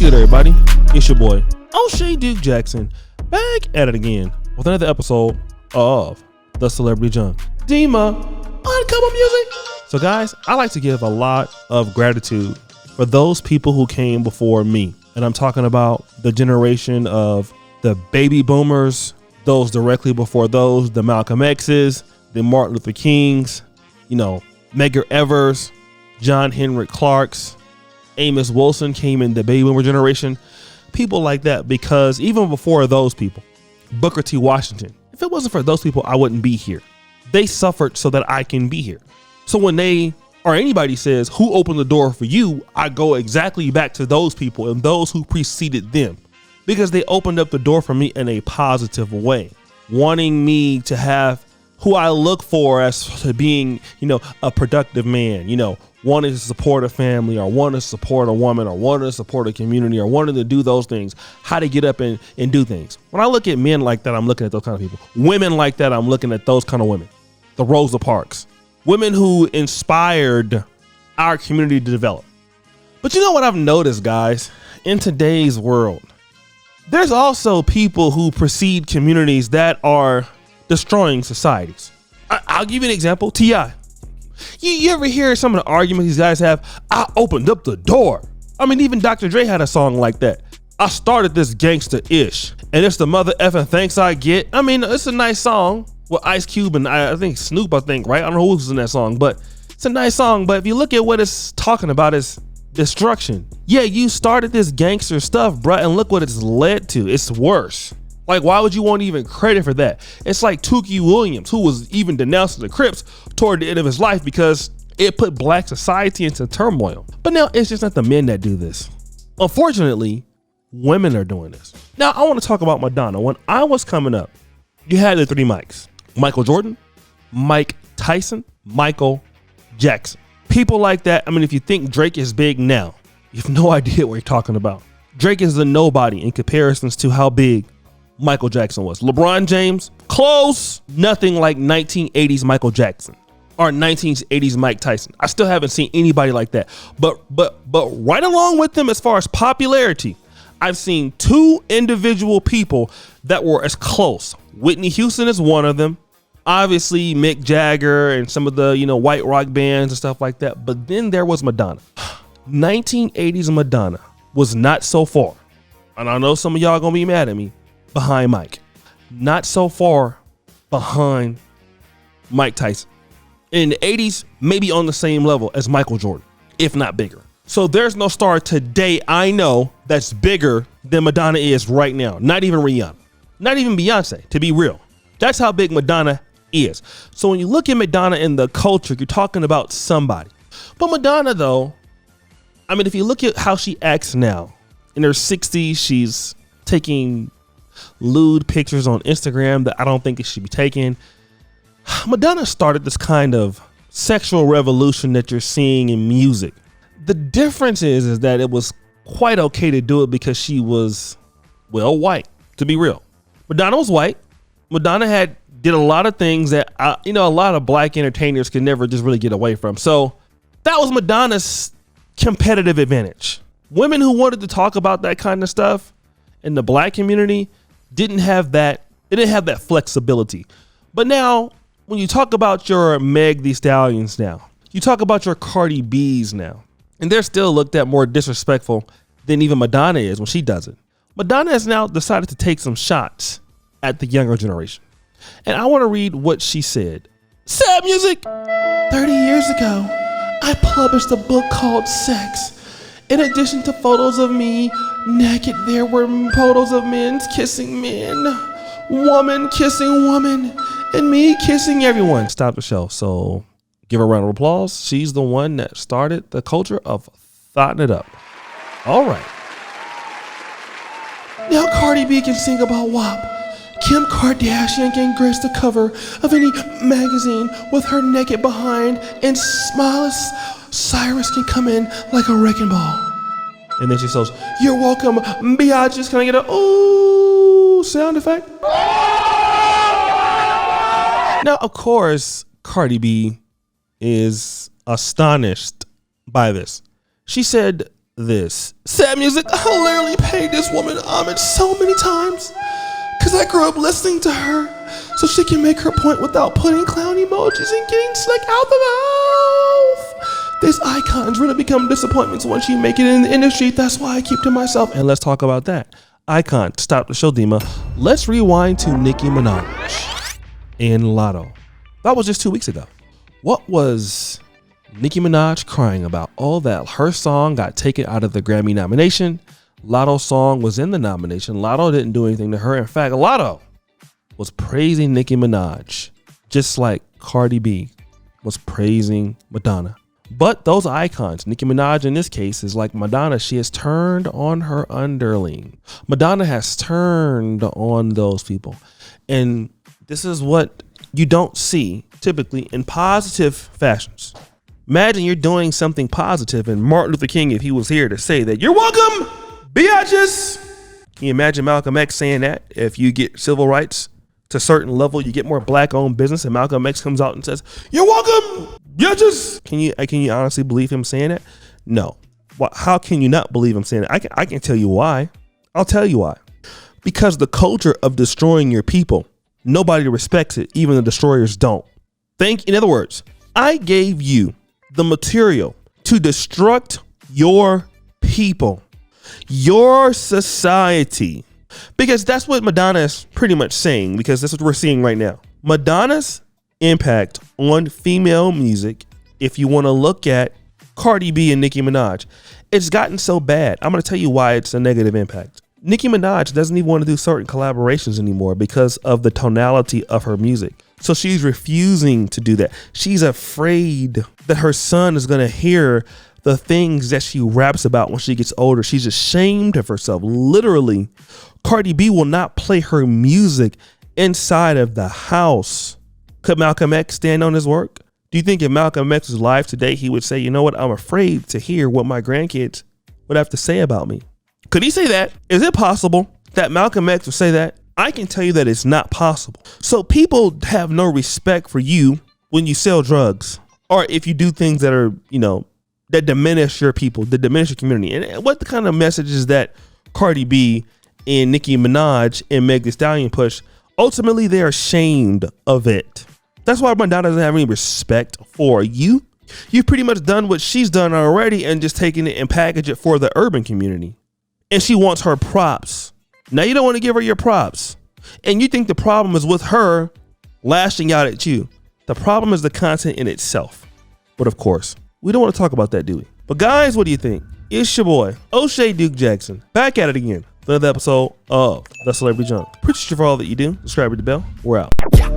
good, everybody? It's your boy, O'Shea Duke Jackson, back at it again with another episode of The Celebrity Junk. Dima, Uncover Music. So guys, I like to give a lot of gratitude for those people who came before me. And I'm talking about the generation of the baby boomers, those directly before those, the Malcolm X's, the Martin Luther Kings, Medgar Evers, John Henrik Clarks, Amos Wilson came in the baby boomer generation. People like that, because even before those people, Booker T. Washington, if it wasn't for those people, I wouldn't be here. They suffered so that I can be here. So when they or anybody says, who opened the door for you? I go exactly back to those people and those who preceded them, because they opened up the door for me in a positive way, wanting me to have who I look for as to being, a productive man, wanting to support a family, or wanting to support a woman, or wanting to support a community, or wanting to do those things, how to get up and do things. When I look at men like that, I'm looking at those kind of people. Women like that, I'm looking at those kind of women. The Rosa Parks. Women who inspired our community to develop. But you know what I've noticed, guys? In today's world, there's also people who precede communities that are destroying societies. I'll give you an example. T.I. You ever hear some of the arguments these guys have? I opened up the door. I mean, even Dr. Dre had a song like that. I started this gangsta-ish, and it's the mother effing thanks I get. I mean, it's a nice song with Ice Cube and I think Snoop, right? I don't know who was in that song, but it's a nice song. But if you look at what it's talking about, is destruction. Yeah, you started this gangster stuff, bruh, and look what it's led to. It's worse. Like, why would you want even credit for that? It's like Tookie Williams, who was even denouncing the Crips toward the end of his life because it put black society into turmoil. But now it's just not the men that do this. Unfortunately, women are doing this. Now, I want to talk about Madonna. When I was coming up, you had the three Mikes: Michael Jordan, Mike Tyson, Michael Jackson. People like that. I mean, if you think Drake is big now, you have no idea what you're talking about. Drake is a nobody in comparisons to how big Michael Jackson was. LeBron James, close, nothing like 1980s Michael Jackson or 1980s Mike Tyson. I still haven't seen anybody like that. But right along with them, as far as popularity, I've seen two individual people that were as close. Whitney Houston is one of them. Obviously, Mick Jagger and some of the, white rock bands and stuff like that. But then there was Madonna. 1980s Madonna was not so far, and I know some of y'all gonna be mad at me, behind Mike. Not so far behind Mike Tyson. In the 80s, maybe on the same level as Michael Jordan, if not bigger. So there's no star today I know that's bigger than Madonna is right now. Not even Rihanna. Not even Beyonce, to be real. That's how big Madonna is. So when you look at Madonna in the culture, you're talking about somebody. But Madonna, though, I mean, if you look at how she acts now, in her 60s, she's taking lewd pictures on Instagram that I don't think it should be taken. Madonna started this kind of sexual revolution that you're seeing in music. The difference is that it was quite okay to do it because she was, white, to be real. Madonna was white. Madonna did a lot of things that, a lot of black entertainers could never just really get away from. So that was Madonna's competitive advantage. Women who wanted to talk about that kind of stuff in the black community didn't have that. They didn't have that flexibility. But now, when you talk about your Meg Thee Stallions now, you talk about your Cardi B's now, and they're still looked at more disrespectful than even Madonna is when she does it. Madonna has now decided to take some shots at the younger generation. And I want to read what she said. Sad music. 30 years ago, I published a book called Sex. In addition to photos of me naked, there were photos of men kissing men, woman kissing woman, and me kissing everyone. Stop the show. So give her a round of applause. She's the one that started the culture of thotting it up. All right. Now Cardi B can sing about WAP. Kim Kardashian can grace the cover of any magazine with her naked behind, and Smileless Cyrus can come in like a wrecking ball. And then she says, "You're welcome, biatches." Can I get a ooh sound effect? Now, of course, Cardi B is astonished by this. She said, this. Sad music. I literally paid this woman homage so many times because I grew up listening to her so she can make her point without putting clown emojis and getting slick out the mouth. These icons really become disappointments once you make it in the industry. That's why I keep to myself. And let's talk about that. Icon, stop the show, Dima. Let's rewind to Nicki Minaj and Lotto. That was just 2 weeks ago. What was Nicki Minaj crying about? All that her song got taken out of the Grammy nomination. Lotto's song was in the nomination. Lotto didn't do anything to her. In fact, Lotto was praising Nicki Minaj, just like Cardi B was praising Madonna. But those icons, Nicki Minaj in this case is like Madonna. She has turned on her underling. Madonna has turned on those people. And this is what you don't see typically in positive fashions. Imagine you're doing something positive and Martin Luther King, if he was here to say that, "You're welcome, biatches." Can you imagine Malcolm X saying that? If you get civil rights to a certain level, you get more black owned business, and Malcolm X comes out and says, "You're welcome, biatches." Can you honestly believe him saying that? No. How can you not believe him saying that? I can tell you why. I'll tell you why. Because the culture of destroying your people, nobody respects it, even the destroyers don't. In other words, I gave you the material to destruct your people, your society, because that's what Madonna is pretty much saying, because that's what we're seeing right now. Madonna's impact on female music, if you want to look at Cardi B and Nicki Minaj, it's gotten so bad. I'm going to tell you why it's a negative impact. Nicki Minaj doesn't even want to do certain collaborations anymore because of the tonality of her music. So she's refusing to do that. She's afraid that her son is going to hear the things that she raps about when she gets older. She's ashamed of herself. Literally, Cardi B will not play her music inside of the house. Could Malcolm X stand on his work? Do you think if Malcolm X was alive today, he would say, "You know what? I'm afraid to hear what my grandkids would have to say about me"? Could he say that? Is it possible that Malcolm X would say that? I can tell you that it's not possible. So people have no respect for you when you sell drugs, or if you do things that are, that diminish your people, that diminish your community. And what the kind of messages that Cardi B and Nicki Minaj and Meg Thee Stallion push, ultimately they're ashamed of it. That's why Madonna doesn't have any respect for you. You've pretty much done what she's done already and just taken it and packaged it for the urban community. And she wants her props. Now you don't want to give her your props. And you think the problem is with her lashing out at you. The problem is the content in itself. But of course, we don't want to talk about that, do we? But guys, what do you think? It's your boy, O'Shea Duke Jackson, back at it again for another episode of The Celebrity Junk. Appreciate you for all that you do. Subscribe to the bell. We're out.